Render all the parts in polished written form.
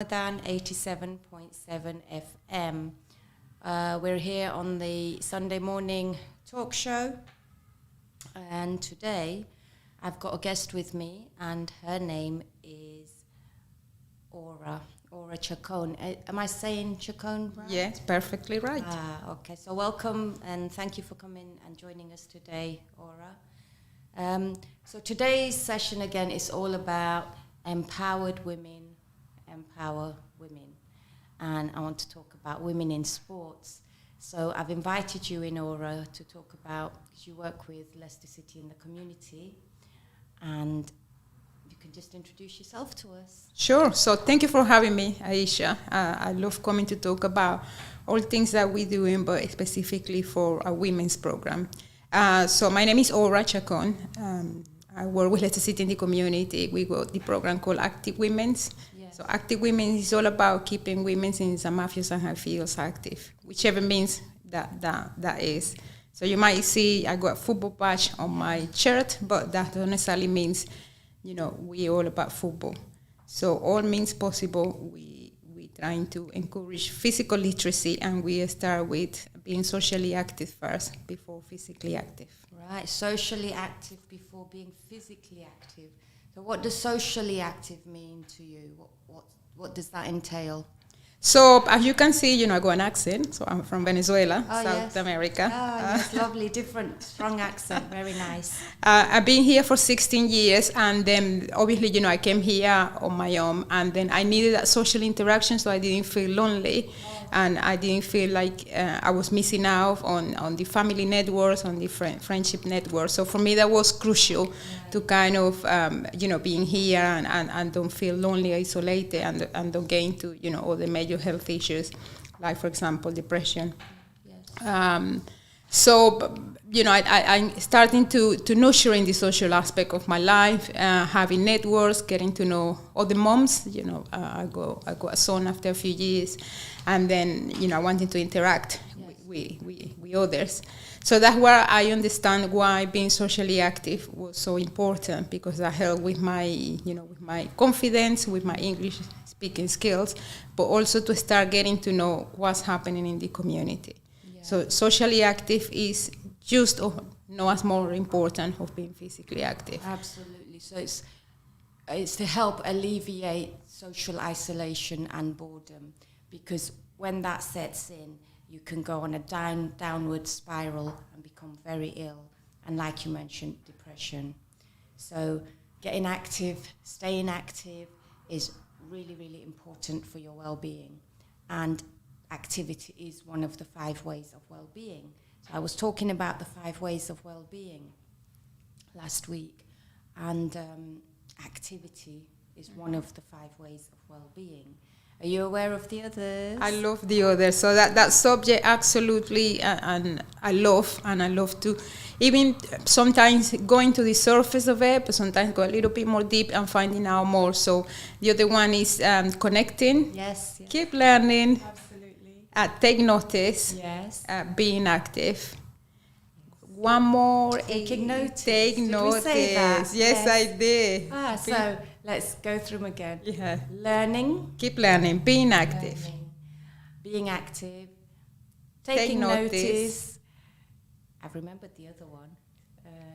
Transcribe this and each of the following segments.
than 87.7 FM. We're here on the Sunday morning talk show, and today I've got a guest with me, and her name is Aura Chacon. Am I saying Chacon right? Yes, perfectly right. Okay, so welcome and thank you for coming and joining us today, Aura. So today's session again is all about empower women, and I want to talk about women in sports. So I've invited you in, Aura, to talk about, because you work with Leicester City in the community, and you can just introduce yourself to us. Sure. So thank you for having me, Ayesha. I love coming to talk about all things that we're doing, but specifically for a women's program. So my name is Ayesha Acharya. I work with Leicester City in the community. We got the program called Active Women's. Yes. So Active Women is all about keeping women in St. Matthews and her fields active, whichever means that is. So you might see I got a football patch on my shirt, but that don't necessarily means, we all about football. So all means possible, we trying to encourage physical literacy, and we start with being socially active first before physically active. Right, socially active before being physically active. So what does socially active mean to you? What does that entail? So as you can see, I got an accent. So I'm from Venezuela, South America. Oh, yes, lovely, different, strong accent, very nice. I've been here for 16 years, and then obviously, I came here on my own, and then I needed that social interaction, so I didn't feel lonely, and I didn't feel like I was missing out on the family networks, on the friendship networks. So for me, that was crucial to kind of, being here and don't feel lonely, isolated, and don't get into, all the major health issues, like, for example, depression. Yes. I'm starting to nurturing the social aspect of my life, having networks, getting to know other moms. I got a son after a few years, and then, wanting to interact with others. So that's where I understand why being socially active was so important, because that helped with my, with my confidence, with my English speaking skills, but also to start getting to know what's happening in the community. Yeah. So socially active is just no as more important of being physically active. Absolutely. So it's to help alleviate social isolation and boredom, because when that sets in, you can go on a downward spiral and become very ill, and like you mentioned, depression. So getting active, staying active is really, really important for your well-being, and activity is one of the 5 ways of well-being. So I was talking about the 5 ways of well-being last week, and activity is one of the 5 ways of well-being. Are you aware of the others? I love the others. So that subject absolutely, and I love to even sometimes going to the surface of it, but sometimes go a little bit more deep and finding out more. So the other one is connecting. Yes. Keep learning. Absolutely. Take notice. Yes. Being active. One more. Taking notice. Take Did notice. we say that? Yes, I did. So let's go through them again. Yeah. Learning. Keep learning. Being active. Learning, being active. Taking notice. I've remembered the other one.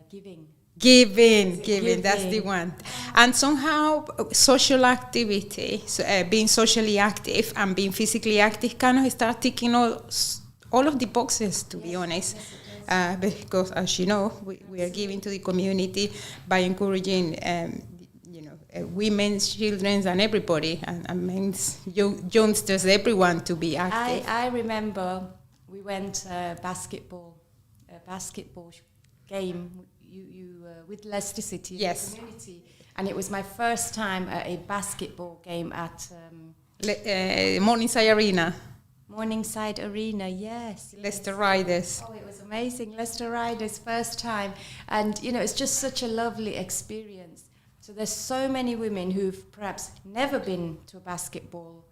Giving. Giving, that's the one. And somehow social activity, being socially active and being physically active, kind of start ticking all of the boxes, to be honest. Because, as you know, we are giving to the community by encouraging, women's, children's, and everybody, and men's, youngsters, everyone to be active. I remember we went a basketball game. You with Leicester City, yes, community, and it was my first time at a basketball game at Morningside Arena. Morningside Arena, yes. Leicester Riders. Oh, it was amazing. Leicester Riders, first time. And, it's just such a lovely experience. So there's so many women who've perhaps never been to a basketball,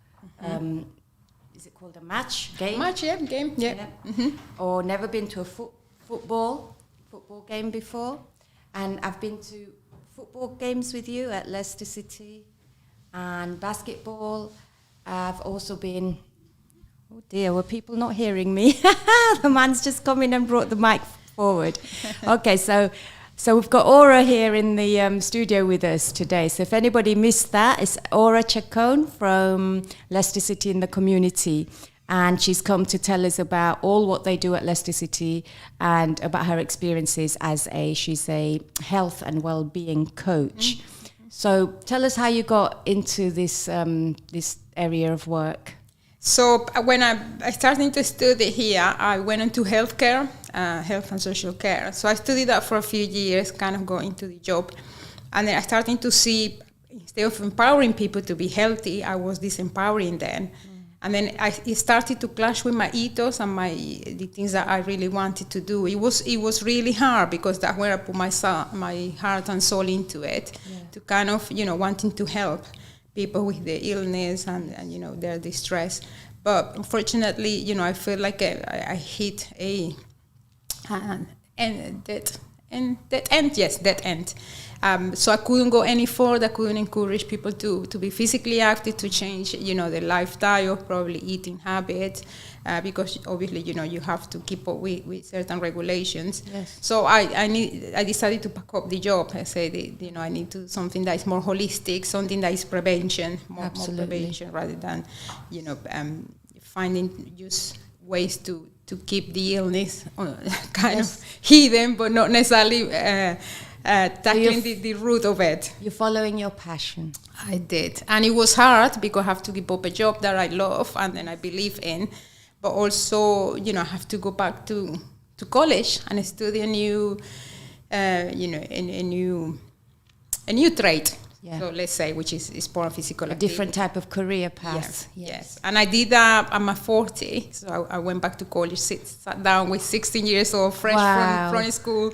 is it called a match? Game? Match, yeah, game, yeah. Mm-hmm. Or never been to a football game before. And I've been to football games with you at Leicester City, and basketball, I've also been, oh dear, were people not hearing me? The man's just come in and brought the mic forward. Okay, so we've got Aura here in the studio with us today. So if anybody missed that, it's Aura Chacon from Leicester City in the community. And she's come to tell us about all what they do at Leicester City and about her experiences as she's a health and well-being coach. Mm-hmm. So tell us how you got into this this area of work. So when I started to study here, I went into healthcare, health and social care. So I studied that for a few years, kind of got into the job. And then I started to see, instead of empowering people to be healthy, I was disempowering them. And then it started to clash with my ethos and the things that I really wanted to do. It was really hard because that's where I put my heart and soul into it, to kind of, wanting to help people with their illness and their distress. But unfortunately, I feel like I hit that end. So I couldn't go any further. I couldn't encourage people to be physically active, to change, their lifestyle, probably eating habits, because obviously, you have to keep up with certain regulations. Yes. So I decided to pack up the job. I said, I need to do something that is more holistic, something that is prevention, more prevention rather than, finding just ways to keep the illness kind of hidden, but not necessarily tackling the root of it. You're following your passion. I did. And it was hard because I have to give up a job that I love and then I believe in. But also, I have to go back to college and study a new trade. Yeah. So let's say, which is sport and physical activity. Different type of career path. Yes. And I did that at my 40. So I went back to college, sat down with 16 years old, fresh from school.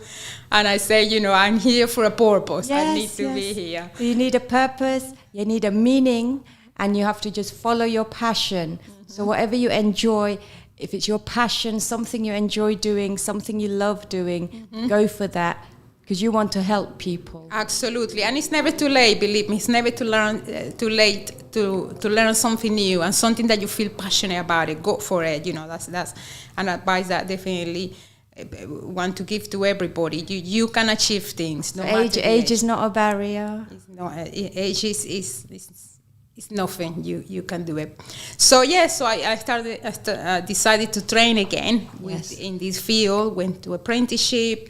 And I say, I'm here for a purpose. I need to be here. You need a purpose, you need a meaning, and you have to just follow your passion. Mm-hmm. So whatever you enjoy, if it's your passion, something you enjoy doing, something you love doing, go for that. Because you want to help people. Absolutely, and it's never too late. Believe me, it's never too late to learn something new and something that you feel passionate about. It, go for it. That's an advice that definitely want to give to everybody. You can achieve things. No age is not a barrier. It's not. Age is nothing. You can do it. So I decided to train again in this field. Went to apprenticeship.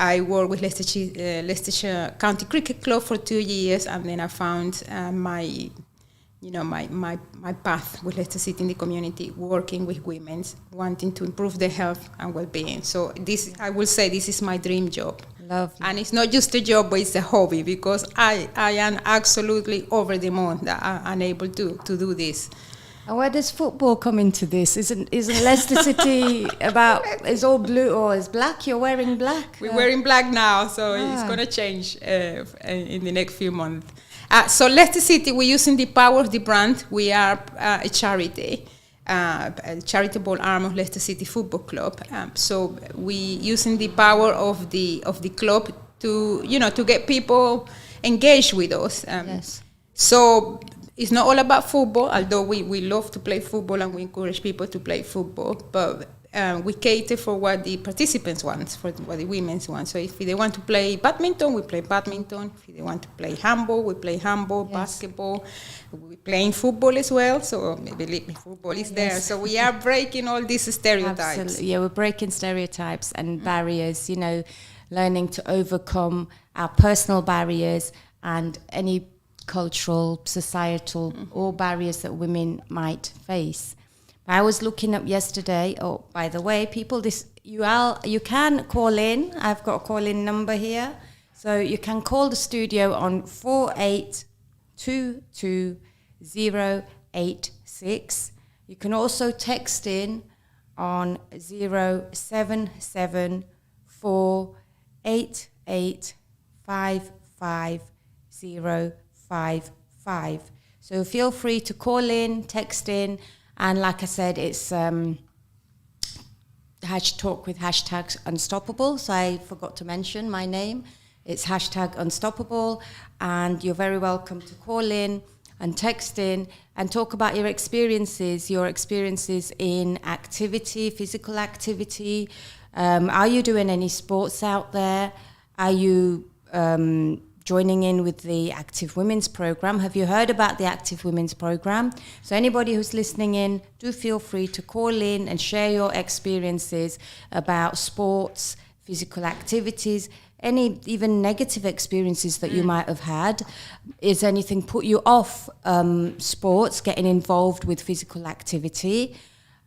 I worked with Leicestershire County Cricket Club for 2 years, and then I found my path with Leicester City in the community, working with women, wanting to improve their health and well-being. So I will say this is my dream job. Lovely. And it's not just a job, but it's a hobby because I am absolutely over the moon that I'm able to do this. And where does football come into this? Isn't Leicester City it's all blue or it's black? You're wearing black? We're wearing black now, so it's going to change in the next few months. So Leicester City, we're using the power of the brand. We are a charity, a charitable arm of Leicester City Football Club. So we using the power of the club to get people engaged with us. So it's not all about football, although we love to play football and we encourage people to play football, but we cater for what the participants want, for what the women want. So if they want to play badminton, we play badminton. If they want to play handball, we play handball, basketball. We play football as well, so believe me, football is there. So we are breaking all these stereotypes. Absolutely. Yeah, we're breaking stereotypes and barriers, learning to overcome our personal barriers and any cultural, societal, or barriers that women might face. I was looking up yesterday. Oh, by the way, people, you can call in. I've got a call-in number here, so you can call the studio on 48222086. You can also text in on 07748855055. So feel free to call in, text in, and like I said, it's talk with hashtag Unstoppable. So I forgot to mention my name. It's hashtag Unstoppable, and you're very welcome to call in. and text in and talk about your experiences in activity, physical activity. Are you doing any sports out there? Are you joining in with the Active Women's Programme? Have you heard about the Active Women's Programme? So anybody who's listening in, do feel free to call in and share your experiences about sports, physical activities, any even negative experiences that you might have had. Is anything put you off sports, getting involved with physical activity?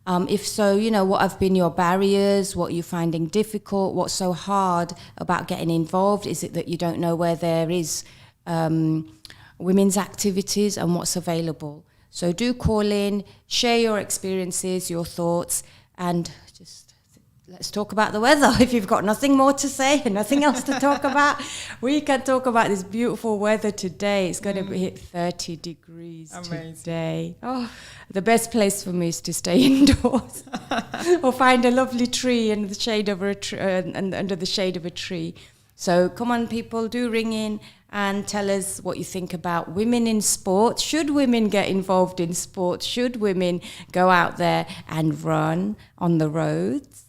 If so, what have been your barriers? What are you finding difficult? What's so hard about getting involved? Is it that you don't know where there is women's activities and what's available? So do call in, share your experiences, your thoughts, and just let's talk about the weather. If you've got nothing more to say and nothing else to talk about, we can talk about this beautiful weather today. It's going to hit 30 degrees today. Oh, the best place for me is to stay indoors or find a lovely tree in the shade of a and under the shade of a tree. So come on, people, do ring in and tell us what you think about women in sports. Should women get involved in sports? Should women go out there and run on the roads?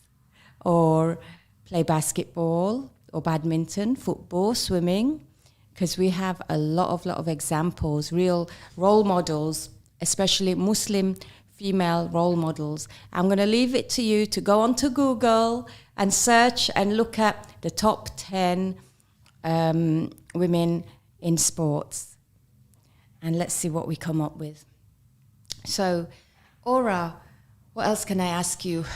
Or play basketball or badminton, football, swimming, because we have a lot of examples, real role models, especially Muslim female role models. I'm going to leave it to you to go onto Google and search and look at the top 10 women in sports. And let's see what we come up with. So, Aura, what else can I ask you?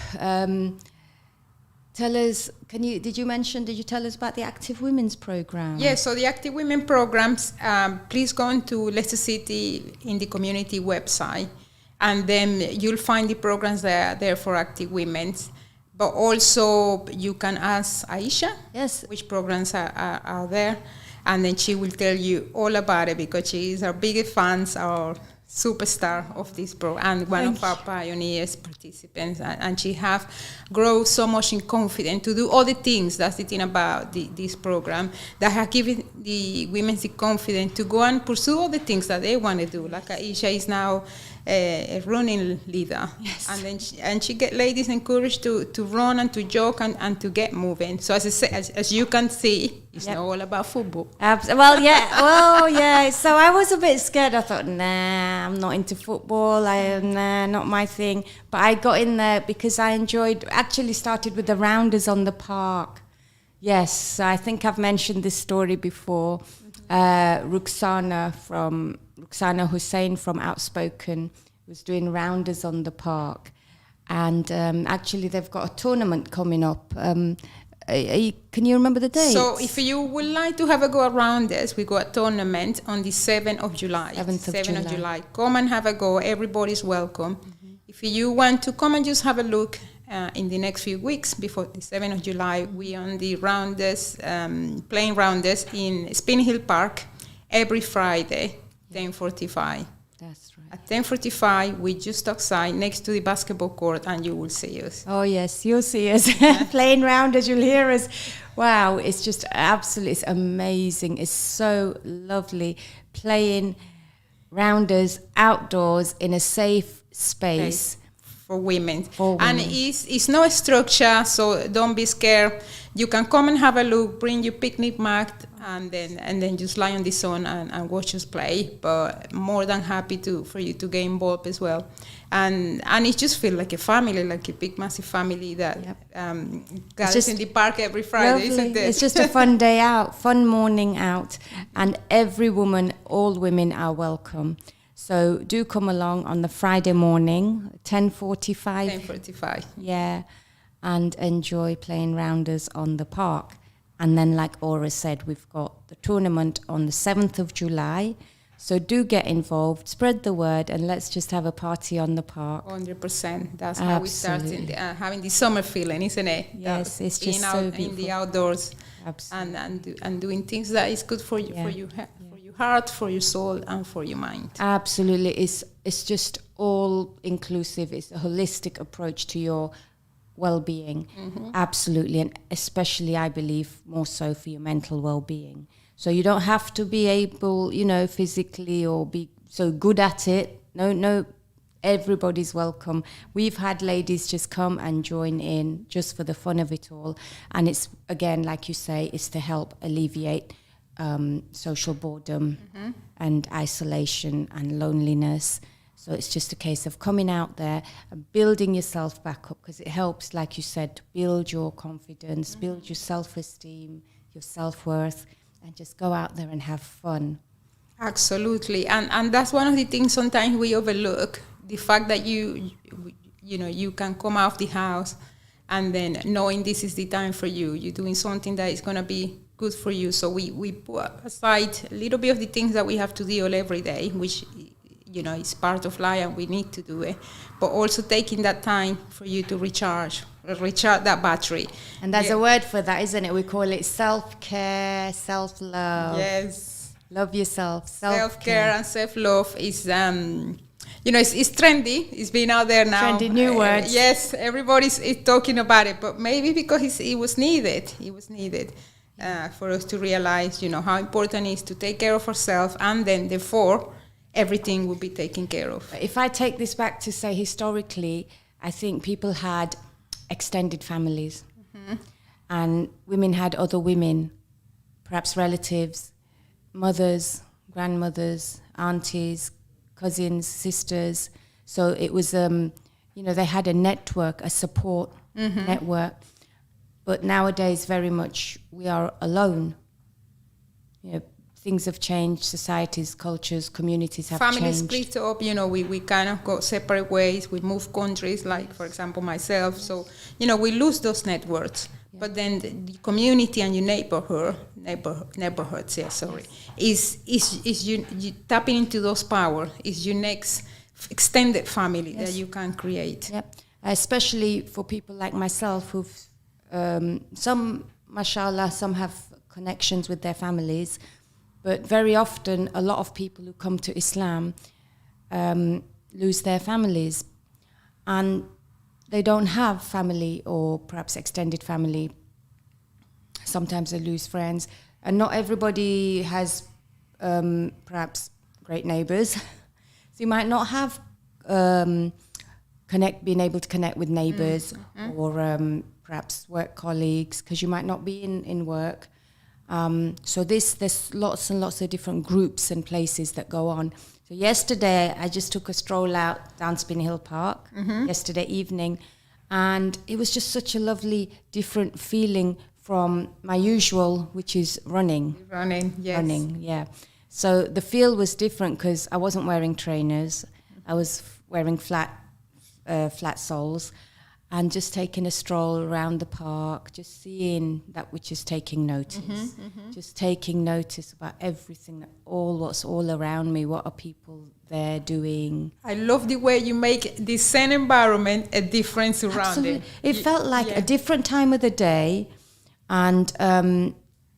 Tell us, did you tell us about the Active Women's Programme? Yeah, so the Active Women Programs, please go into Leicester City in the community website, and then you'll find the programs that are there for active women. But also you can ask Ayesha which programs are there, and then she will tell you all about it because she is our biggest fans, our superstar of this program and one of our pioneers participants, and she have grown so much in confidence to do all the things. That's the thing about this program, that have given the women the confidence to go and pursue all the things that they want to do. Like Ayesha is now a running leader, and then she get ladies encouraged to run and to jog and to get moving. So as you can see, it's not all about football. Well, yeah. So I was a bit scared. I thought, nah, I'm not into football. Not my thing. But I got in there because I actually started with the rounders on the park. Yes, I think I've mentioned this story before. Ruxana Hussain from Outspoken was doing rounders on the park, and actually they've got a tournament coming up. Can you remember the date? So if you would like to have a go around this, we got a tournament on the 7th of July. 7th of July. Come and have a go. Everybody's welcome. Mm-hmm. If you want to come and just have a look in the next few weeks before the 7th of July, we on the rounders, playing rounders in Spin Hill Park every Friday, 10:45. That's right. At 10:45, we just outside next to the basketball court, and you will see us. Oh yes, you'll see us playing rounders. You'll hear us. Wow, it's just absolutely, it's amazing. It's so lovely playing rounders outdoors in a safe space. For women. And it's no structure, so don't be scared. You can come and have a look, bring your picnic mat, and then just lie on the sun and watch us play. But more than happy for you to get involved as well. And it just feels like a family, like a big, massive family that gathers in the park every Friday, lovely. Isn't it? It's just a fun day out, fun morning out, and every woman, all women are welcome. So do come along on the Friday morning, 10:45. 10:45. Yeah, and enjoy playing rounders on the park. And then, like Aura said, we've got the tournament on the 7th of July. So do get involved, spread the word, and let's just have a party on the park. 100%. That's how we start having the summer feeling, isn't it? Yes, it's just so beautiful. In the outdoors. Absolutely. And doing things that is good for you, for your heart, for your soul, and for your mind. Absolutely. It's just all inclusive. It's a holistic approach to your well-being. Mm-hmm. Absolutely. And especially, I believe, more so for your mental well-being. So you don't have to be able, physically or be so good at it. No, everybody's welcome. We've had ladies just come and join in just for the fun of it all. And it's, again, like you say, it's to help alleviate social boredom and isolation and loneliness. So it's just a case of coming out there and building yourself back up, because it helps, like you said, to build your confidence, build your self-esteem, your self-worth, and just go out there and have fun. Absolutely. And that's one of the things sometimes we overlook, the fact that you can come out of the house and then knowing this is the time for you. You're doing something that is going to be good for you. So we put aside a little bit of the things that we have to deal every day, which it's part of life and we need to do it, but also taking that time for you to recharge that battery. And there's a word for that, isn't it? We call it self-care, self-love. Yes. Love yourself. Self-care and self-love is, it's trendy. It's been out there now. Trendy new words. Yes, everybody's talking about it, but maybe because it was needed. It was needed for us to realize, how important it is to take care of ourselves, and then therefore everything will be taken care of. If I take this back to say historically, I think people had extended families, and women had other women, perhaps relatives, mothers, grandmothers, aunties, cousins, sisters. So it was, they had a network, a support network. But nowadays, very much, we are alone. Things have changed, societies, cultures, communities have changed. Families split up, we kind of go separate ways. We move countries, like, for example, myself. So, we lose those networks. Yeah. But then the community and your neighborhoods, is you tapping into those power, is your next extended family that you can create. Yep. Especially for people like myself who've, some, mashallah, some have connections with their families. But very often, a lot of people who come to Islam lose their families, and they don't have family or perhaps extended family. Sometimes they lose friends, and not everybody has perhaps great neighbors. So you might not have been able to connect with neighbors or perhaps work colleagues, because you might not be in work. So there's lots and lots of different groups and places that go on. So yesterday, I just took a stroll out down Spin Hill Park, yesterday evening, and it was just such a lovely, different feeling from my usual, which is running. Running, yes. Running, yeah. So the feel was different because I wasn't wearing trainers. I was wearing flat soles, and just taking a stroll around the park, just seeing that which is taking notice, just taking notice about everything, what's all around me, what are people there doing. I love the way you make the same environment a different surrounding. Absolutely. It felt like a different time of the day, and a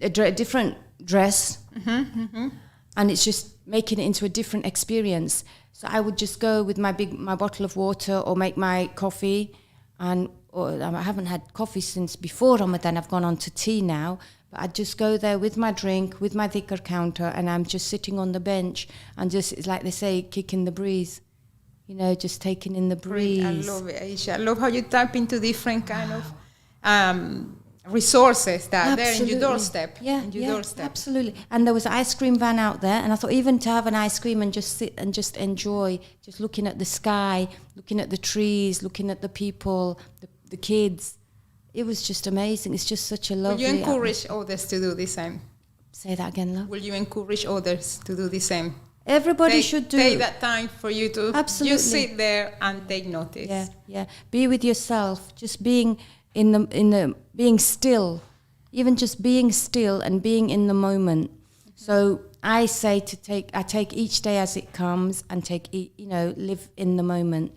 different dress, and it's just making it into a different experience. So I would just go with my bottle of water or make my coffee. I haven't had coffee since before Ramadan. I've gone on to tea now. But I'd just go there with my drink, with my dhikr counter, and I'm just sitting on the bench and just, it's like they say, kicking the breeze. Just taking in the breeze. I love it, Ayesha. I love how you tap into different kind of resources that are there in your doorstep. Doorstep. Absolutely. And there was an ice cream van out there, and I thought even to have an ice cream and just sit and just enjoy, just looking at the sky, looking at the trees, looking at the people, the kids, it was just amazing. It's just such a lovely... Will you encourage others to do the same? Say that again, love. Will you encourage others to do the same? Everybody should do. Take that time for you to just sit there and take notice. Yeah. Be with yourself. Just being being still, even just being still and being in the moment. So I say I take each day as it comes and live in the moment.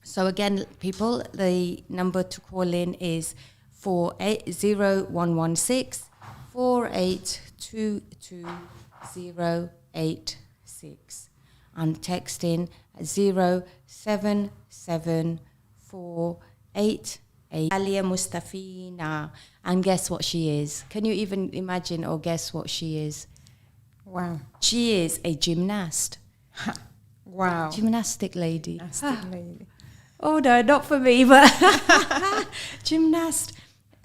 So again, people, the number to call in is 480-116 4822-086, and text in at 07748 Alia Mustafina. And guess what she is? Can you even imagine or guess what she is? Wow. She is a gymnast. Wow. Gymnastic lady. Gymnastic lady. Oh no, not for me, but gymnast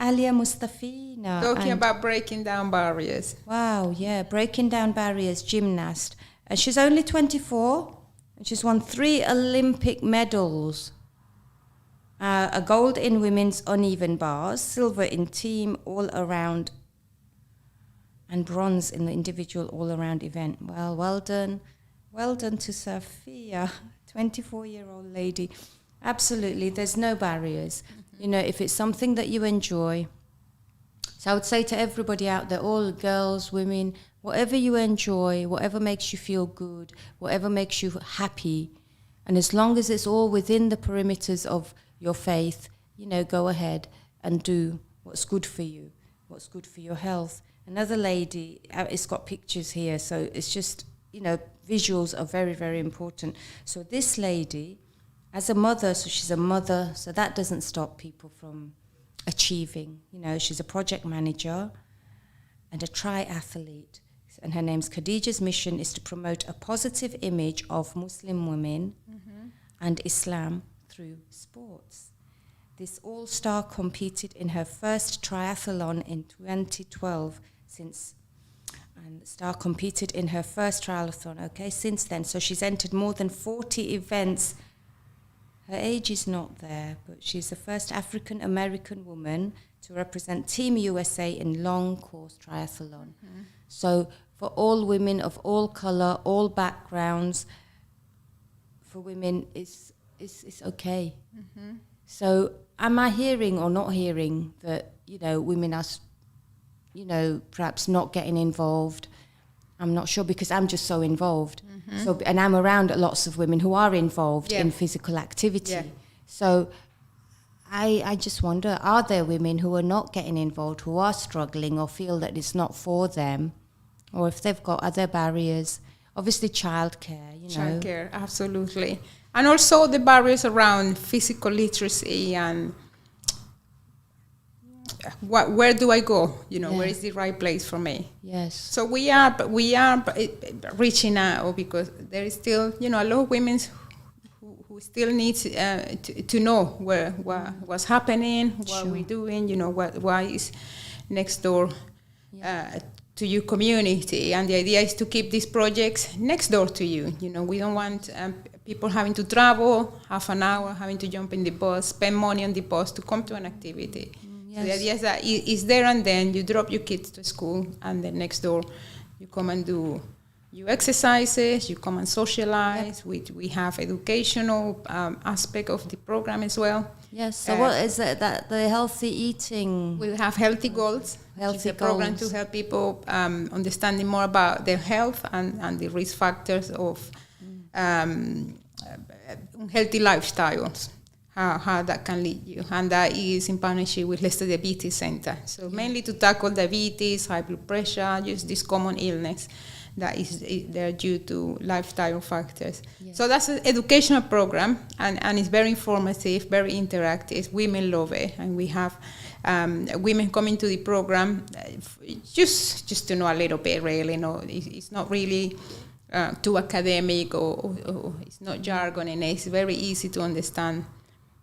Alia Mustafina. Talking about breaking down barriers. Wow, yeah, breaking down barriers, gymnast. And she's only 24, and she's won 3 Olympic medals. A gold in women's uneven bars, silver in team all-around, and bronze in the individual all-around event. Well done. Well done to Sophia, 24-year-old lady. Absolutely, there's no barriers. You know, if it's something that you enjoy. So I would say to everybody out there, all girls, women, whatever you enjoy, whatever makes you feel good, whatever makes you happy, and as long as it's all within the perimeters of your faith, you know, go ahead and do what's good for you, what's good for your health. Another lady, it's got pictures here, so it's just, you know, visuals are very, very important. So this lady, as a mother, so she's a mother, so that doesn't stop people from achieving. You know, she's a project manager and a triathlete. And her name's Khadija's mission is to promote a positive image of Muslim women and Islam through sports. This all-star competed in her first triathlon in 2012 since then. So she's entered more than 40 events. Her age is not there, but she's the first African-American woman to represent Team USA in long course triathlon. So for all women of all color, all backgrounds, for women, it's okay. So am I hearing or not hearing that, you know, women are, you know, perhaps not getting involved? I'm not sure, because I'm just so involved. So, and I'm around lots of women who are involved in physical activity. So I just wonder, are there women who are not getting involved, who are struggling or feel that it's not for them, or if they've got other barriers? Obviously childcare, you know. Childcare, absolutely. And also the barriers around physical literacy and where do I go? You know, where is the right place for me? Yes. So we are reaching out, because there is still, you know, a lot of women who still need to know what's happening, what we're doing, you know, what is next door to your community. And the idea is to keep these projects next door to you. You know, we don't want people having to travel half an hour, having to jump in the bus, spend money on the bus to come to an activity. So the idea is that it's there and then. You drop your kids to school, and then next door you come and do your exercises, you come and socialize. We have educational aspect of the program as well. Yes, so what is it, that the healthy eating? We have healthy goals. It's a program to help people understanding more about their health and the risk factors of healthy lifestyles. How that can lead you, and that is in partnership with Leicester Diabetes Center. So mainly to tackle diabetes, high blood pressure, just this common illness that is they're due to lifestyle factors. So that's an educational program, and it's very informative, very interactive. Women love it, and we have women coming to the program just to know a little bit. Really, no, it's not really too academic or it's not jargon, and it's very easy to understand.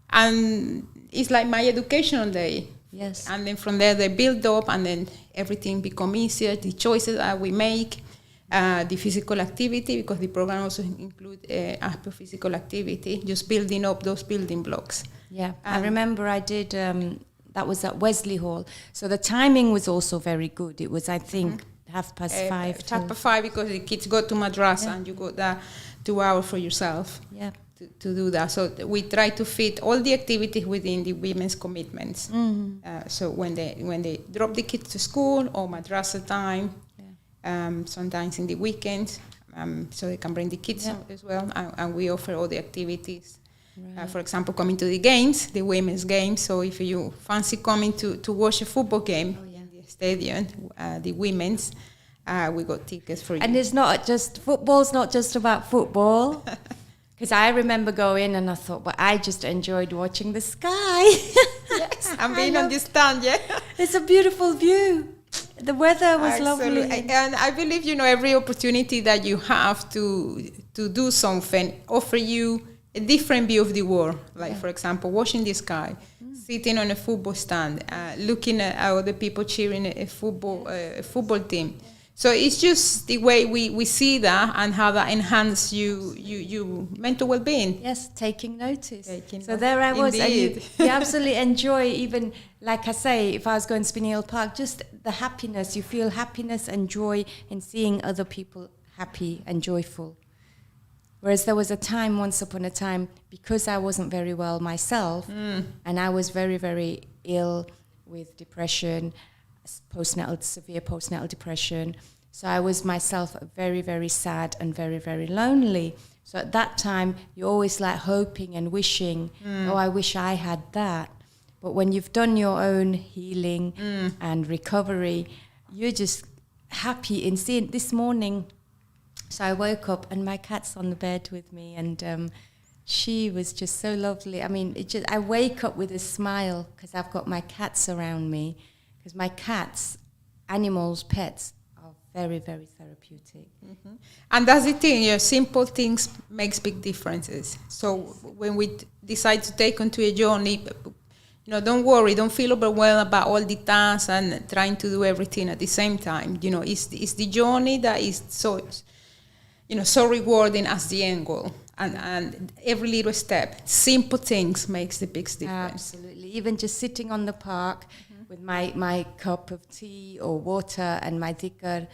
And it's like my educational day. Yes. And then from there they build up, and then everything become easier. The choices that we make, the physical activity, because the program also includes aspect of physical activity, just building up those building blocks. Yeah, I remember I did, that was at Wesley Hall. So the timing was also very good. It was, I think, 5:30. 5:30, because the kids go to madrasa, and you got that 2 hours for yourself. Yeah. To do that. So we try to fit all the activities within the women's commitments. So when they drop the kids to school or madrasa time, sometimes in the weekends, so they can bring the kids as well, and we offer all the activities. For example, coming to the games, the women's games. So if you fancy coming to watch a football game in the stadium, the women's, we got tickets for you. And it's not just, football's not just about football. Because I remember going and I thought, but I just enjoyed watching the sky. Yes, and being on the stand, It's a beautiful view. The weather was Absolutely. lovely. And I believe, you know, every opportunity that you have to to do something offer you a different view of the world. Like, for example, watching the sky, sitting on a football stand, looking at other people cheering a football team. So it's just the way we see that and how that enhances you mental well-being. Yes, taking notice. So there I was, and you absolutely enjoy, even like I say, if I was going to Spinney Hill Park, just the happiness. You feel happiness and joy in seeing other people happy and joyful. Whereas there was a time, once upon a time, because I wasn't very well myself, and I was very, very ill with depression, severe postnatal depression. So I was myself very, very sad and very, very lonely. So at that time, you're always like hoping and wishing, oh, I wish I had that. But when you've done your own healing and recovery, you're just happy in seeing. This morning, so I woke up and my cat's on the bed with me, and she was just so lovely. I mean, I wake up with a smile because I've got my cats around me. Because my cats, animals, pets, are very, very therapeutic. Mm-hmm. And that's the thing, simple things makes big differences. So when we decide to take onto a journey, don't worry, don't feel overwhelmed about all the tasks and trying to do everything at the same time. It's the journey that is so rewarding as the end goal. And every little step, simple things makes the big difference. Absolutely. Even just sitting on the park with my cup of tea or water and my dhikr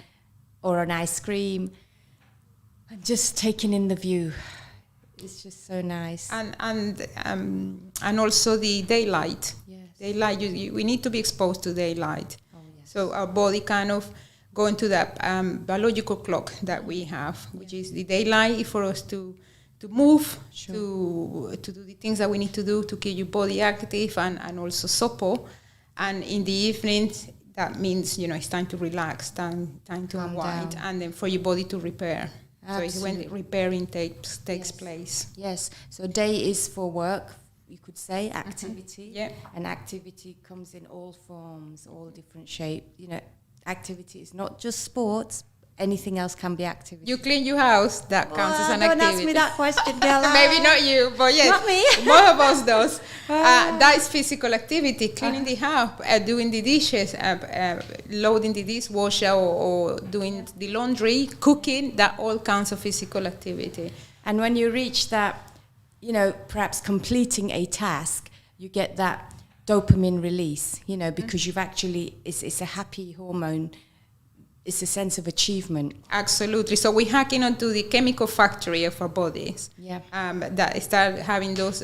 or an ice cream and just taking in the view. It's just so nice. And also the daylight. Yes. Daylight, we need to be exposed to daylight. Oh, yes. So our body kind of go into that biological clock that we have, which is the daylight for us to move, to do the things that we need to do to keep your body active and also supple. And in the evening, that means, it's time to relax, time to unwind, and then for your body to repair. Absolutely. So it's when repairing takes place. Yes. So day is for work, you could say, activity. Mm-hmm. Yeah. And activity comes in all forms, all different shapes. Activity is not just sports. Anything else can be activity. You clean your house, that counts as an activity. Don't ask me that question, girl. Maybe not you, but yes. Not me. Most of us does. That is physical activity, cleaning the house, doing the dishes, loading the dishwasher or doing the laundry, cooking, that all counts as physical activity. And when you reach that, perhaps completing a task, you get that dopamine release, because you've actually, it's a happy hormone. It's a sense of achievement. Absolutely. So we're hacking onto the chemical factory of our bodies. Yeah. That start having those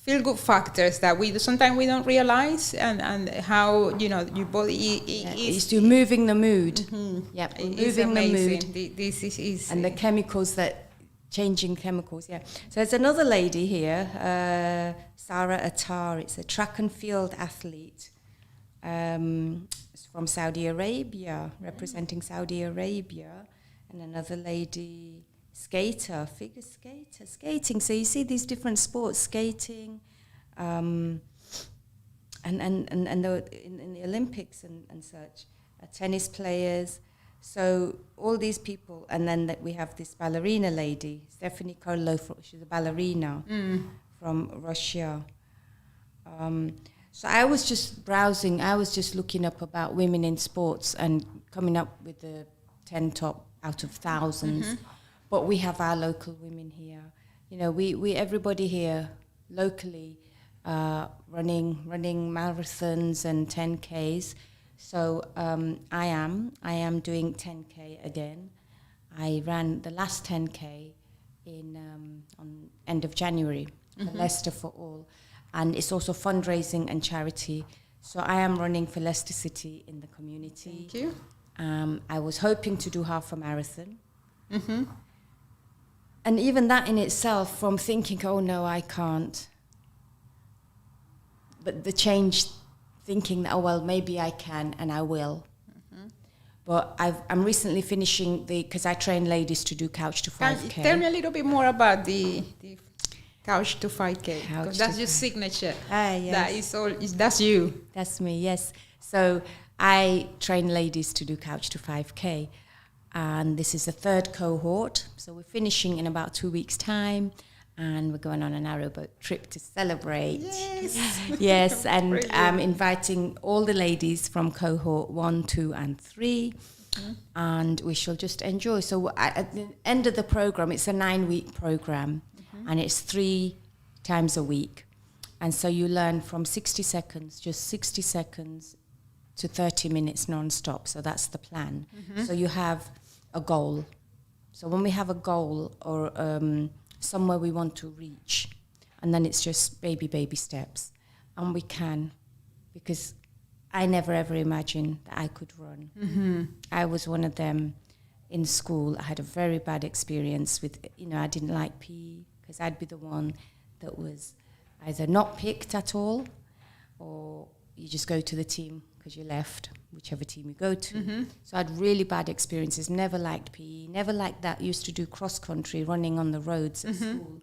feel-good factors that sometimes we don't realize, and how your body is to moving the mood. Mm-hmm. Yeah, moving the mood. This is and the chemicals changing chemicals. Yeah. So there's another lady here, Ayesha Acharya. It's a track and field athlete. From Saudi Arabia, representing Saudi Arabia, and another lady, figure skater, skating. So you see these different sports, skating, and in the Olympics and such, tennis players. So all these people, and then we have this ballerina lady, Stephanie Korolov. She's a ballerina from Russia. So I was just browsing. I was just looking up about women in sports and coming up with the 10 top out of thousands. Mm-hmm. But we have our local women here. We everybody here locally running marathons and 10Ks. So I am doing 10K again. I ran the last 10K on end of January for Leicester for All. And it's also fundraising and charity. So I am running for Leicester City in the community. Thank you. I was hoping to do half a marathon. Mm-hmm. And even that in itself, from thinking, oh no, I can't. But the change, thinking, oh well, maybe I can and I will. Mm-hmm. But I'm recently finishing because I train ladies to do Couch to 5K. Tell me a little bit more about the Couch to 5K, because that's your signature. Yes. That is all. That's you. That's me. Yes. So I train ladies to do Couch to 5K, and this is the third cohort. So we're finishing in about 2 weeks' time, and we're going on an arrowboat trip to celebrate. Yes. Yes, and Brilliant. I'm inviting all the ladies from cohort 1, 2, and 3. And we shall just enjoy. So at the end of the program, it's a 9-week program, and it's 3 times a week. And so you learn from 60 seconds, just 60 seconds, to 30 minutes non-stop. So that's the plan. So you have a goal. So when we have a goal or somewhere we want to reach, and then it's just baby steps. And we can, because I never ever imagined that I could run. I was one of them in school. I had a very bad experience with, I didn't like PE because I'd be the one that was either not picked at all, or you just go to the team because you left, whichever team you go to. So I had really bad experiences, never liked PE, never liked that. Used to do cross country, running on the roads at school.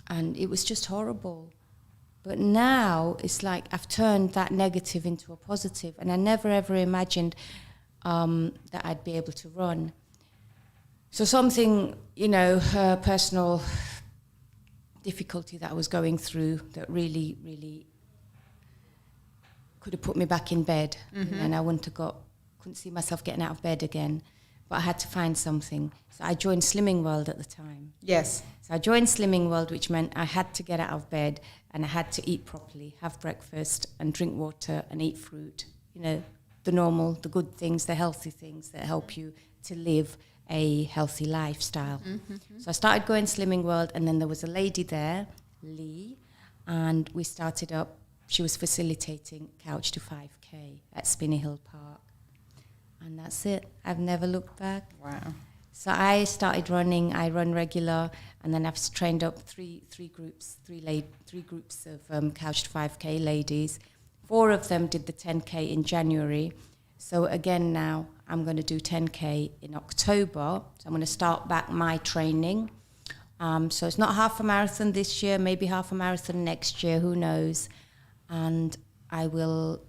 And it was just horrible. But now it's like I've turned that negative into a positive, and I never ever imagined that I'd be able to run. So something, personal difficulty that I was going through that really, really could have put me back in bed, and I couldn't see myself getting out of bed again. But I had to find something. So I joined Slimming World at the time. Yes. So I joined Slimming World, which meant I had to get out of bed and I had to eat properly, have breakfast and drink water and eat fruit. The normal, the good things, the healthy things that help you to live a healthy lifestyle. So I started going Slimming World, and then there was a lady there, Lee, and we started up. She was facilitating Couch to 5K at Spinney Hill Park. And that's it. I've never looked back. Wow. So I started running. I run regular, and then I've trained up three groups of Couch to 5K ladies. 4 of them did the 10K in January. So again now I'm going to do 10K in October. So I'm going to start back my training. So it's not half a marathon this year, maybe half a marathon next year, who knows. And I will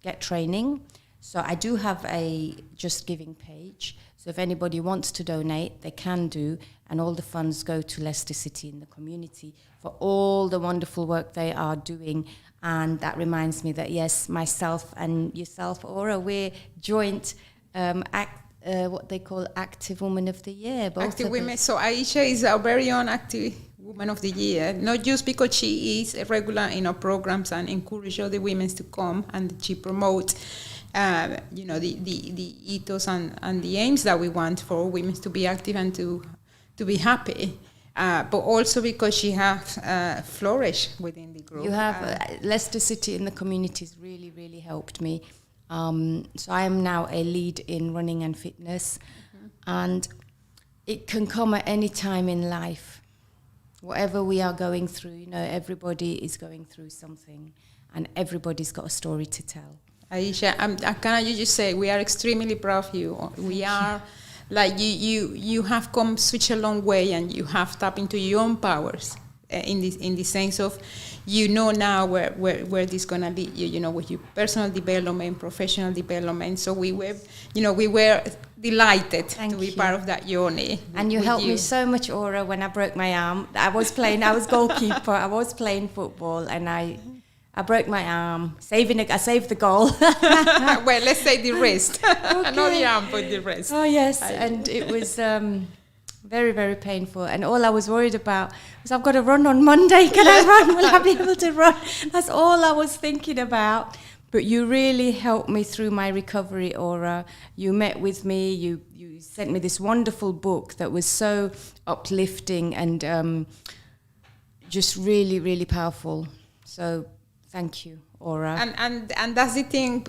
get training. So I do have a Just Giving page. So if anybody wants to donate, they can do. And all the funds go to Leicester City in the community for all the wonderful work they are doing. And that reminds me that, yes, myself and yourself, Aura, we're joint what they call Active Woman of the Year. Active Women. So Ayesha is our very own Active Woman of the Year, not just because she is a regular in our programs and encourage other women to come, and she promotes the ethos and the aims that we want for women to be active and to be happy, but also because she has flourished within the group. You have Leicester City in the community has really, really helped me. So I am now a lead in running and fitness, and it can come at any time in life. Whatever we are going through, everybody is going through something, and everybody's got a story to tell. Ayesha, can I just say we are extremely proud of you. We are, like you have come such a long way, and you have tapped into your own powers in the sense of now where this is gonna lead you. With your personal development, professional development. So we were delighted to be part of that journey. And you helped me so much, Aura, when I broke my arm. I was goalkeeper. I was playing football, and I broke my arm. I saved the goal. Well, let's say the wrist. Okay. Not the arm, but the wrist. Oh, yes. And it was very, very painful. And all I was worried about was, I've got to run on Monday. Can I run? Will I be able to run? That's all I was thinking about. But you really helped me through my recovery, Aura. You met with me. You sent me this wonderful book that was so uplifting and just really, really powerful. So thank you, Aura. And that's the thing,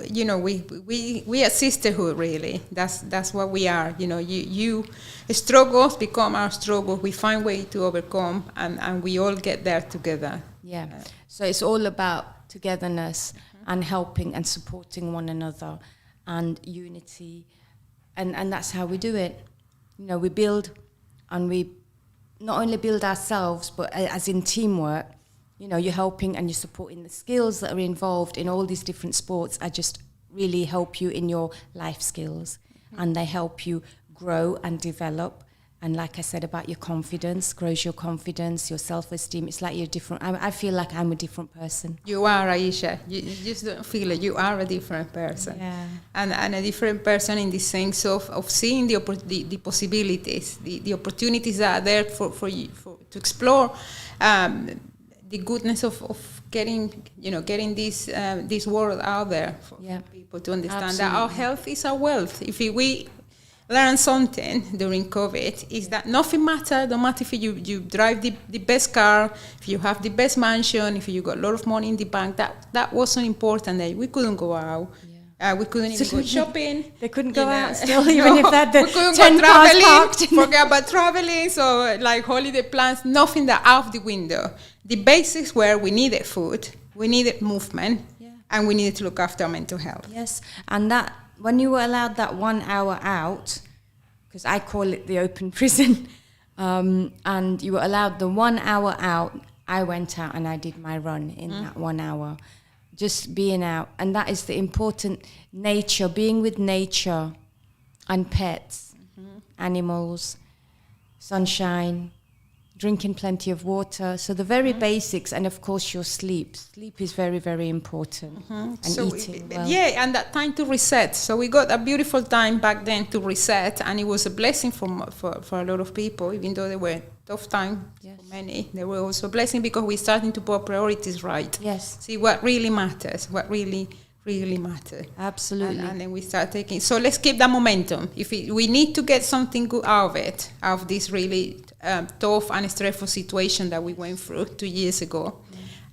we are sisterhood, really. That's what we are. You struggles become our struggles. We find way to overcome, and we all get there together. Yeah. So it's all about togetherness and helping and supporting one another and unity, and that's how we do it. We build, and we not only build ourselves, but as in teamwork. You're helping and you're supporting the skills that are involved in all these different sports. I just really help you in your life skills, and they help you grow and develop. And like I said about your confidence, grows your confidence, your self-esteem. It's like you're different. I feel like I'm a different person. You are, Ayesha. You just don't feel it. You are a different person. Yeah. And a different person in the sense of seeing the possibilities, the opportunities that are there for you to explore, the goodness of getting this world out there for people to understand that our health is our wealth. If we learn something during COVID is that nothing matters. No matter if you drive the best car, if you have the best mansion, if you got a lot of money in the bank, that wasn't important. That we couldn't go out. We couldn't even go shopping. They couldn't go out still, even if they had the we couldn't 10 go cars traveling. parked. Forget about traveling. So like holiday plans, nothing that out of the window. The basics were we needed food, we needed movement, and we needed to look after our mental health. Yes, and that when you were allowed that 1 hour out, because I call it the open prison, and you were allowed the 1 hour out, I went out and I did my run in that 1 hour. Just being out. And that is the important nature, being with nature and pets, animals, sunshine, drinking plenty of water. So the very basics, and of course your sleep. Sleep is very, very important. And so eating well. Yeah, and that time to reset. So we got a beautiful time back then to reset, and it was a blessing for a lot of people, even though they were tough time for many. They were also a blessing because we're starting to put priorities right. Yes. See what really matters, what really matters. Absolutely. And then we start taking. So let's keep that momentum. If we need to get something good out of it, out of this really tough and stressful situation that we went through 2 years ago,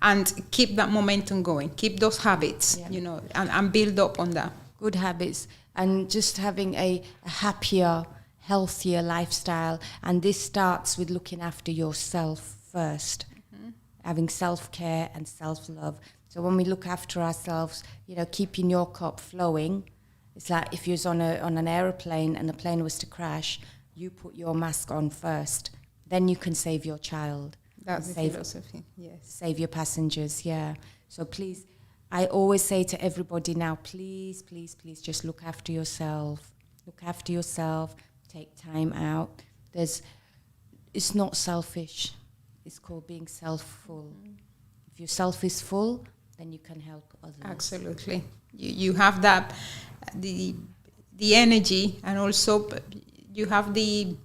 and keep that momentum going. Keep those habits, and build up on that. Good habits, and just having a happier, healthier lifestyle. And this starts with looking after yourself first, having self-care and self-love. So when we look after ourselves, keeping your cup flowing, it's like if you was on an aeroplane and the plane was to crash, you put your mask on first. Then you can save your child. That's the philosophy, yes. Save your passengers, So please, I always say to everybody now, please, please, please just look after yourself. Look after yourself. Take time out. It's not selfish. It's called being self-full. If your self is full, then you can help others. Absolutely. You have that, the energy, and also you have the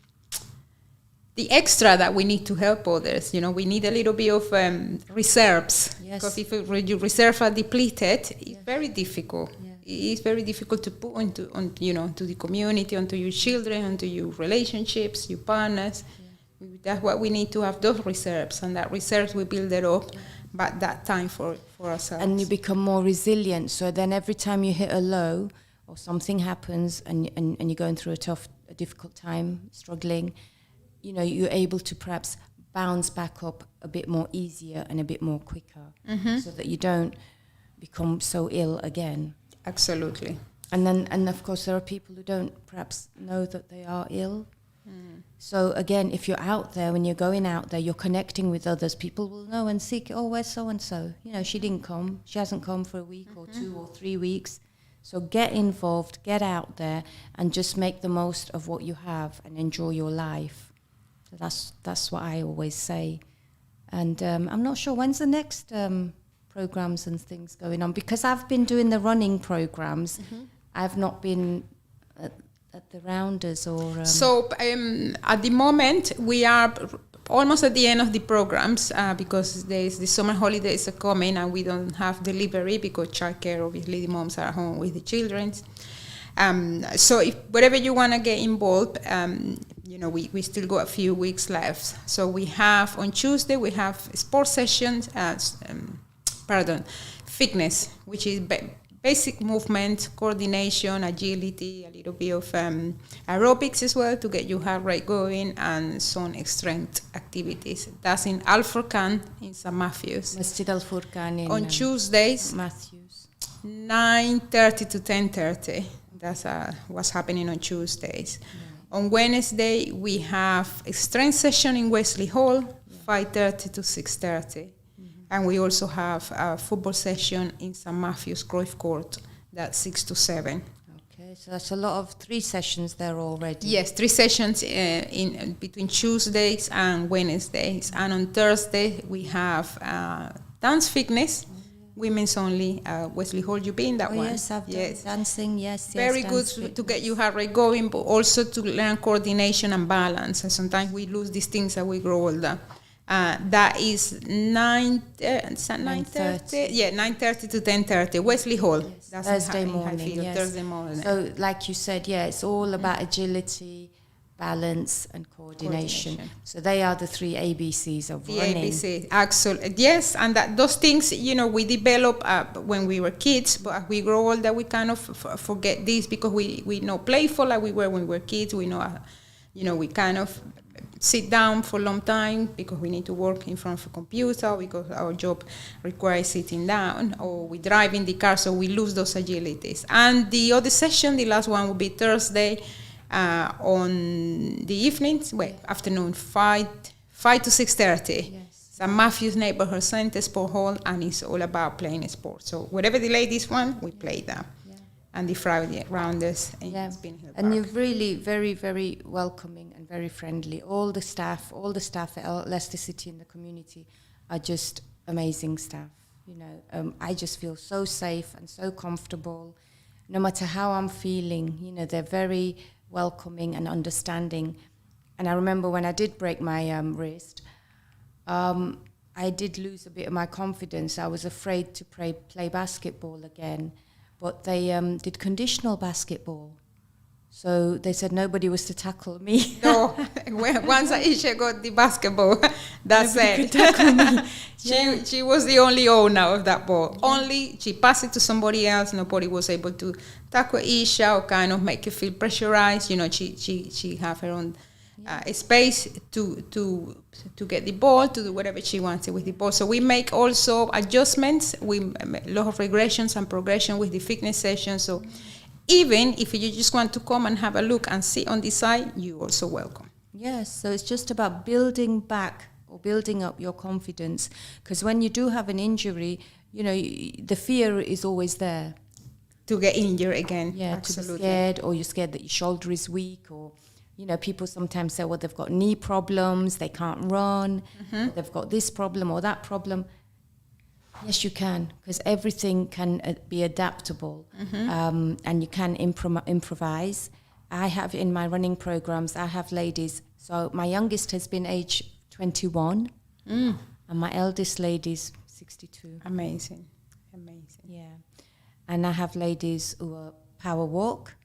extra that we need to help others. We need a little bit of reserves. Yes. Because if your reserves are depleted, it's very difficult. Yeah. It's very difficult to put to the community, onto your children, onto your relationships, your partners. Yeah. That's what we need to have, those reserves, and that reserves we build it up. But that time for ourselves. And you become more resilient. So then every time you hit a low or something happens and you're going through a difficult time, struggling, you're able to perhaps bounce back up a bit more easier and a bit more quicker, so that you don't become so ill again. Absolutely. And of course there are people who don't perhaps know that they are ill. So again, if you're out there, when you're going out there, you're connecting with others, people will know and seek, where's so-and-so? She didn't come. She hasn't come for a week or 2 or 3 weeks. So get involved, get out there, and just make the most of what you have and enjoy your life. So that's what I always say. And I'm not sure, when's the next programs and things going on? Because I've been doing the running programs. I've not been at the rounders or... So at the moment, we are almost at the end of the programs because the summer holidays are coming and we don't have delivery because childcare, obviously the moms are at home with the children. So if whatever you want to get involved, we still got a few weeks left. So we have, on Tuesday, we have sports sessions, fitness, which is basic movement, coordination, agility, a little bit of aerobics as well to get your heart rate going, and some strength activities. That's in Al Furqan in St. Matthews. Masjid Al Furqan in on Tuesdays, Matthews. 9:30 to 10:30. That's what's happening on Tuesdays. On Wednesday, we have a strength session in Wesley Hall, 5:30 to 6:30. And we also have a football session in St. Matthew's Cruyff Court, that's 6 to 7. Okay. So that's a lot of 3 sessions there already. Yes, 3 sessions in between Tuesdays and Wednesdays. And on Thursday, we have dance fitness, women's only. Wesley Hall, you been in that one? Yes, I've done dancing, yes. Very good to get your heart rate going, but also to learn coordination and balance. And sometimes we lose these things as we grow older. That is 9:30. Yeah, 9:30 to 10:30. Wesley Hall. Yes. That's Thursday morning. Yes. Thursday morning. So, like you said, it's all about agility, balance, and coordination. So they are the 3 ABCs of running. The ABC, absolutely. Yes, and those things, we develop when we were kids, but as we grow older, we kind of forget this because we know playful like we were when we were kids. We know, we kind of sit down for a long time because we need to work in front of a computer because our job requires sitting down, or we drive in the car, so we lose those agilities. And the other session, the last one, will be Thursday on the evenings, afternoon, 5 to 6:30. Yes. St. Matthew's Neighborhood Center Sport Hall, and it's all about playing sports. So whatever the ladies want, we play that. And the Friday rounders. And you're really very, very welcoming and very friendly. All the staff at Leicester City and the community are just amazing staff. I just feel so safe and so comfortable. No matter how I'm feeling, they're very welcoming and understanding. And I remember when I did break my wrist, I did lose a bit of my confidence. I was afraid to play basketball again. But they did conditional basketball. So they said nobody was to tackle me. No, once Ayesha got the basketball, that's nobody it. could tackle me. She was the only owner of that ball. Yeah. Only she passed it to somebody else. Nobody was able to tackle Ayesha or kind of make her feel pressurized. She have her own space to get the ball, to do whatever she wanted with the ball. So we make also adjustments. We make a lot of regressions and progression with the fitness session. So even if you just want to come and have a look and sit on the side, you're also welcome. Yes, so it's just about building back or building up your confidence. Because when you do have an injury, the fear is always there. To get injured again. Yeah, absolutely. To be scared, or you're scared that your shoulder is weak, or people sometimes say, well, they've got knee problems, they can't run, they've got this problem or that problem. Yes, you can, because everything can be adaptable, and you can improvise. I have in my running programs, I have ladies. So my youngest has been age 21, and my eldest lady's 62. Amazing. Yeah. And I have ladies who are power walk,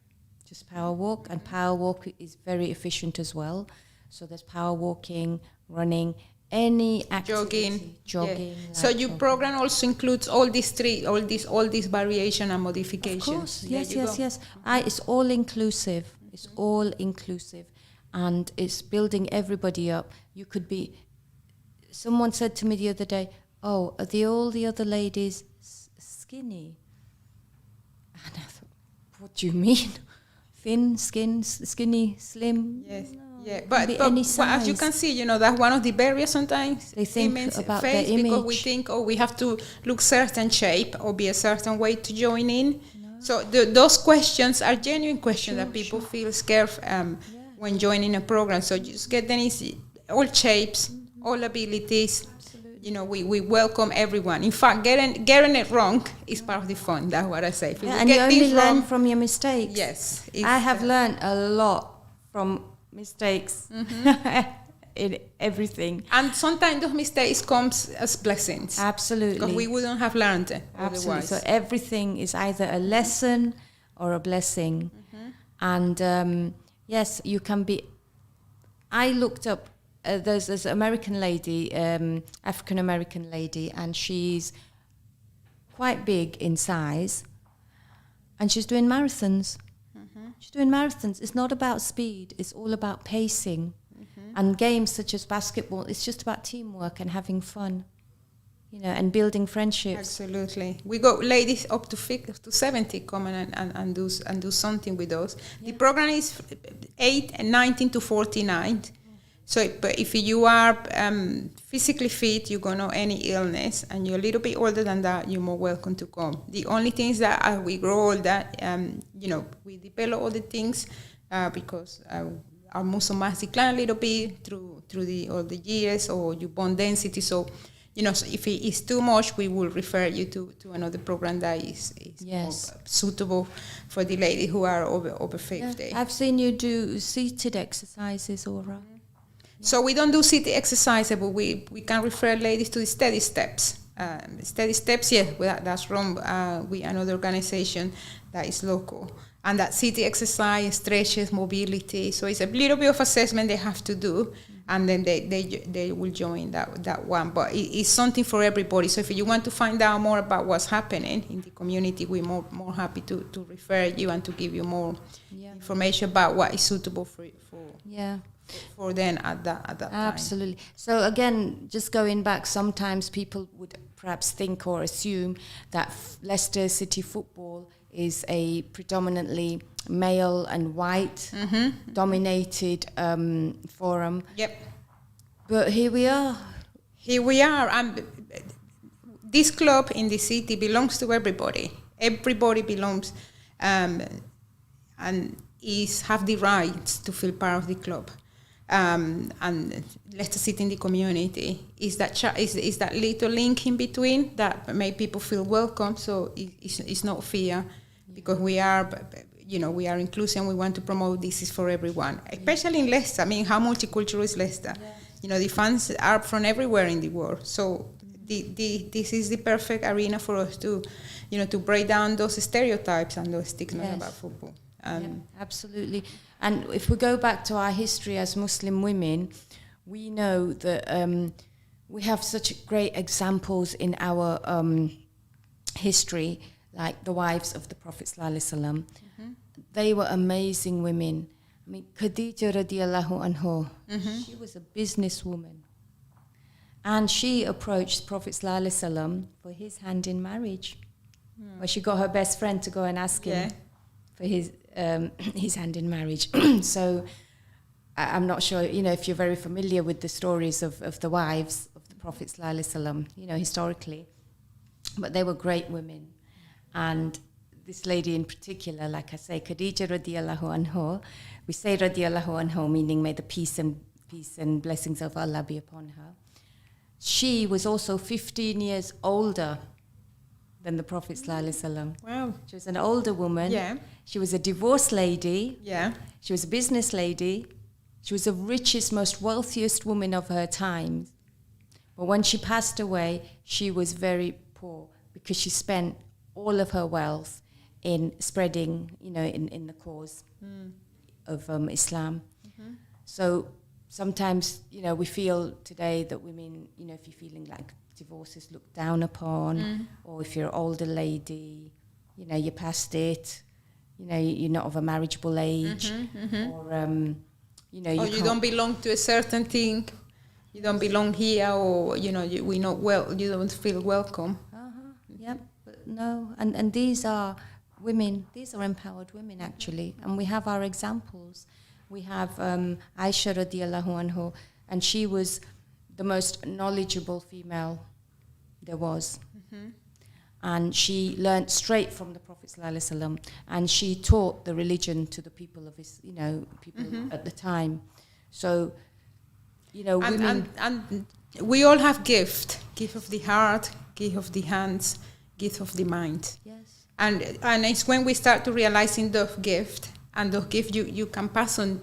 and power walk is very efficient as well. So there's power walking, running, any activity, jogging. Yeah. So your program also includes all these variation and modifications. Of course, yes. It's all inclusive. It's all inclusive, and it's building everybody up. You could be. Someone said to me the other day, "Oh, are all the other ladies skinny?" And I thought, "What do you mean? Thin, skinny, slim?" Yes. No, yeah, but as you can see, that's one of the barriers sometimes. They think about their image. Because we think, we have to look certain shape or be a certain way to join in. No. So those questions are genuine questions that people feel scared when joining a program. So just get them easy. All shapes, all abilities. We welcome everyone. In fact, getting it wrong is part of the fun. That's what I say. And you only learn from your mistakes. Yes. I have learned a lot from mistakes in everything. And sometimes those mistakes comes as blessings. Absolutely. Because we wouldn't have learned it Absolutely. otherwise. So everything is either a lesson or a blessing. And yes, you can be... I looked up... there's this American lady, African-American lady, and she's quite big in size, and she's doing marathons. She's doing marathons. It's not about speed. It's all about pacing. And games such as basketball, it's just about teamwork and having fun, and building friendships. Absolutely. We got ladies up to 70 come and do something with us. Yeah. The program is 19 to 49. So, but if you are physically fit, you don't know any illness, and you're a little bit older than that, you're more welcome to come. The only things that as we grow older, we develop all the things because our muscle mass decline a little bit through all the years, or your bone density. So, so if it is too much, we will refer you to another program that is more suitable for the ladies who are over 50. Yeah. I've seen you do seated exercises, Aura. So we don't do seated exercises, but we can refer ladies to the steady steps. Steady steps, that's from another organization that is local. And that seated exercise, stretches, mobility. So it's a little bit of assessment they have to do, and then they will join that one. But it's something for everybody. So if you want to find out more about what's happening in the community, we're more happy to refer you and to give you more information about what is suitable for them at that time. Absolutely. So again, just going back, sometimes people would perhaps think or assume that Leicester City Football is a predominantly male and white dominated forum. Yep. But here we are. This club in the city belongs to everybody. Everybody belongs and have the rights to feel part of the club. And Leicester City in the community is that little link in between that make people feel welcome. So it's not fear, because we are inclusive. We want to promote this is for everyone, especially in Leicester. I mean, how multicultural is Leicester? Yeah. The fans are from everywhere in the world. So this is the perfect arena for us to break down those stereotypes and those stigmas about football. Absolutely. And if we go back to our history as Muslim women, we know that we have such great examples in our history, like the wives of the Prophet ﷺ. They were amazing women. I mean, Khadija radiallahu anha, she was a businesswoman. And she approached Prophet ﷺ for his hand in marriage. Where she got her best friend to go and ask him for his hand in marriage. So I'm not sure, if you're very familiar with the stories of the wives of the Prophet ﷺ, historically. But they were great women. And this lady in particular, like I say, Khadija radiallahu anha, we say radiallahu anha, meaning may the peace and blessings of Allah be upon her. She was also 15 years older than the Prophet ﷺ. Wow. She was an older woman. Yeah. She was a divorced lady. Yeah. She was a business lady. She was the richest, most wealthiest woman of her time. But when she passed away, she was very poor because she spent all of her wealth in spreading, in the cause of Islam. So sometimes, we feel today that women, if you're feeling like divorce is looked down upon, or if you're an older lady, you're past it, you're not of a marriageable age, or you don't belong to a certain thing, you don't belong here, or you don't feel welcome. Yep. But no, and these are women, these are empowered women actually, and we have our examples. We have Ayesha radiallahu anha, and she was the most knowledgeable female there was. And she learnt straight from the Prophet ﷺ, and she taught the religion to the people of his, people at the time. So, women... And we all have gift of the heart, gift of the hands, gift of the mind. Yes. And it's when we start to realizing those gift, and those gift you can pass on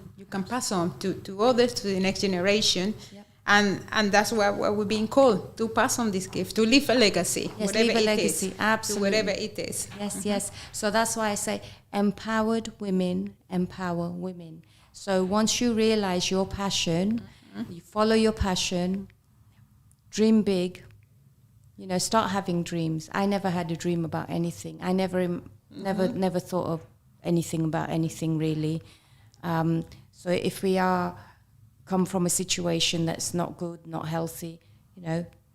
to others, to the next generation. Yep. And that's what we're being called, to pass on this gift, to leave a legacy, yes, whatever leave a it legacy. is, Absolutely. to whatever it is. Yes, yes. So that's why I say empowered women empower women. So once you realize your passion, you follow your passion, dream big, start having dreams. I never had a dream about anything. I never thought of anything about anything really. So if we come from a situation that's not good, not healthy,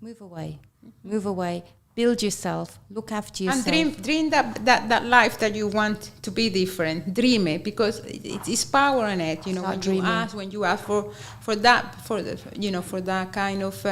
move away. Move away. build yourself, look after yourself. And dream that life that you want to be different. Dream it, because it is power in it. You know, Start when dreaming. you ask for that kind of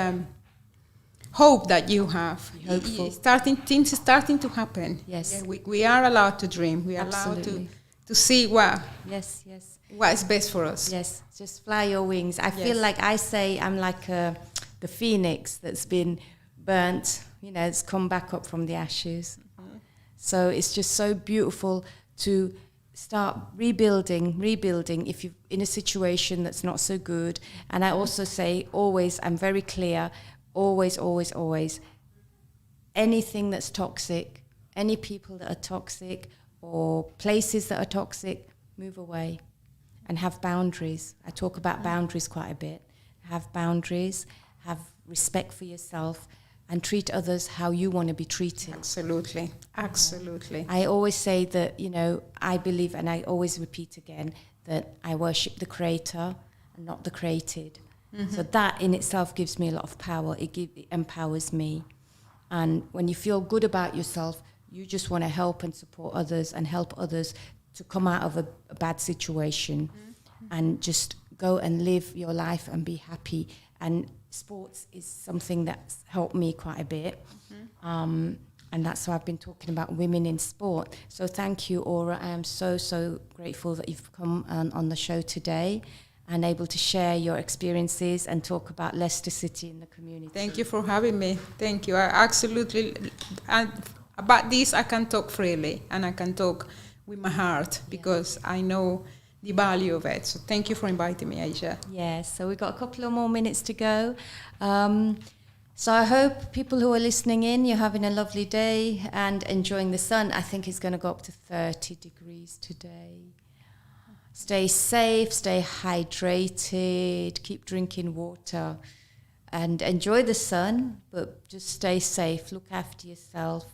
hope that you have. Hopeful. Things are starting to happen. Yes. Yeah, we are allowed to dream. We are allowed Absolutely. to see what Yes. is best for us. Yes, just fly your wings. I feel like I say I'm like the phoenix that's been burnt, you know, it's come back up from the ashes. Mm-hmm. So it's just so beautiful to start rebuilding if you're in a situation that's not so good. And I also say always, I'm very clear, always, anything that's toxic, any people that are toxic or places that are toxic, move away and have boundaries. I talk about boundaries quite a bit. Have boundaries, have respect for yourself, and treat others how you want to be treated. Absolutely. I always say that, you know, I believe, and I always repeat again, that I worship the creator and not the created. Mm-hmm. So that in itself gives me a lot of power. It empowers me. And when you feel good about yourself, you just want to help and support others and help others to come out of a bad situation, and just go and live your life and be happy. And sports is something that's helped me quite a bit. And that's why I've been talking about women in sport. So thank you, Aura. I am so grateful that you've come on the show today and able to share your experiences and talk about Leicester City in the community. Thank you for having me. Thank you. I absolutely, and about this I can talk freely and I can talk with my heart, because I know the value of it. So thank you for inviting me, Ayesha. Yes, so we've got a couple of more minutes to go. So I hope people who are listening in, you're having a lovely day and enjoying the sun. I think it's going to go up to 30 degrees today. Stay safe, stay hydrated, keep drinking water and enjoy the sun, but just stay safe, look after yourself.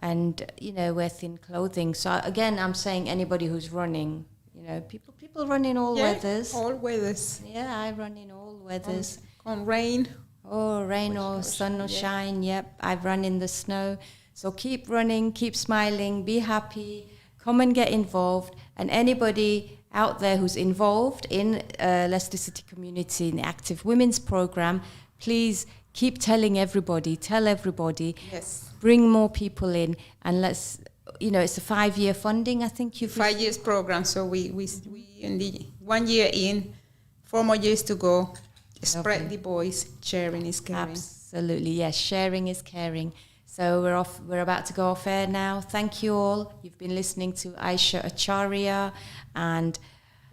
And, you know, wear thin clothing. So again, I'm saying anybody who's running, you know, people run in all weathers. All weathers. Yeah, I run in all weathers. On rain. Oh, rain or sun or shine. Yep, I've run in the snow. So keep running, keep smiling, be happy, come and get involved. And anybody out there who's involved in Leicester City community in the Active Women's Programme, please keep telling everybody, tell everybody. Yes. Bring more people in, and let's, you know, it's a 5-year funding, I think you've... 5 years program, so we in the 1 year in, 4 more years to go. Spread the voice, sharing is caring. Absolutely, yes, sharing is caring. So we're about to go off air now. Thank you all. You've been listening to Ayesha Acharya and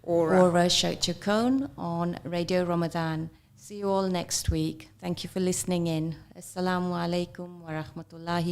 Aura Chacon on Radio Ramadan. See you all next week. Thank you for listening in. Assalamu alaikum wa rahmatullahi